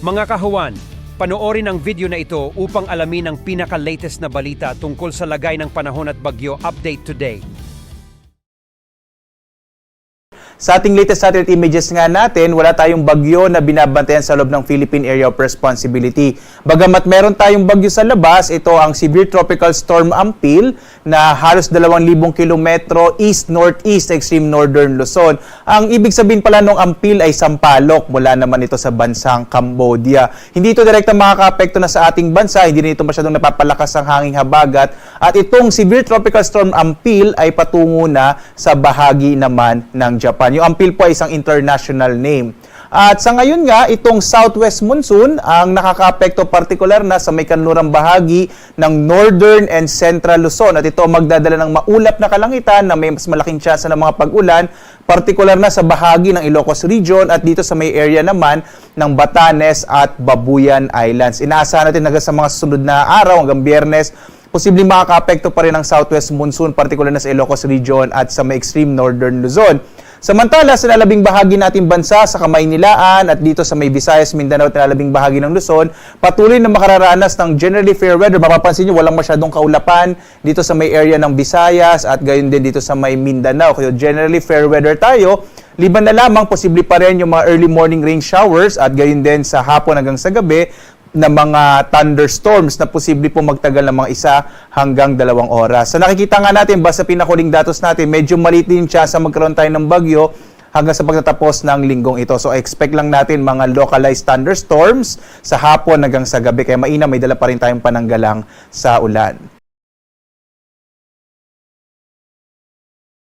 Mga kahuwan, panoorin ang video na ito upang alamin ang pinaka-latest na balita tungkol sa lagay ng panahon at bagyo update today. Sa ating latest satellite images nga natin, wala tayong bagyo na binabantayan sa loob ng Philippine Area of Responsibility. Bagamat meron tayong bagyo sa labas, ito ang Severe Tropical Storm Ampil na halos 2,000 kilometro east-northeast extreme northern Luzon. Ang ibig sabihin pala ng Ampil ay sampalok mula naman ito sa bansang Cambodia. Hindi ito direktang makaka-apekto na sa ating bansa, hindi rin ito masyadong napapalakas ang hanging habagat. At itong Severe Tropical Storm Ampil ay patungo na sa bahagi naman ng Japan. Yung Ampil po ay isang international name. At sa ngayon nga, itong southwest monsoon ang nakaka-apekto partikular na sa may kanlurang bahagi ng northern and central Luzon. At ito magdadala ng maulap na kalangitan na may mas malaking tsansa ng mga pag-ulan, partikular na sa bahagi ng Ilocos Region at dito sa may area naman ng Batanes at Babuyan Islands. Inaasahan natin hanggang sa mga susunod na araw, hanggang Biyernes, posibleng makaka-apekto pa rin ang southwest monsoon, partikular na sa Ilocos Region at sa may extreme northern Luzon. Samantala, sa nalabing bahagi nating bansa, sa Kamaynilaan at dito sa may Visayas, Mindanao at nalabing bahagi ng Luzon, patuloy na makararanas ng generally fair weather. Mapapansin nyo, walang masyadong kaulapan dito sa may area ng Visayas at gayon din dito sa may Mindanao. Kaya generally fair weather tayo. Liban na lamang, posible pa rin yung mga early morning rain showers at gayon din sa hapon hanggang sa gabi na mga thunderstorms na posible po magtagal ng mga 1 hanggang 2 oras. So nakikita nga natin, basta pinakuling datos natin, medyo maliit din siya sa magkaroon tayo ng bagyo hanggang sa pagtatapos ng linggong ito. So expect lang natin mga localized thunderstorms sa hapon hanggang sa gabi. Kaya mainam, may dala pa rin tayong pananggalang sa ulan.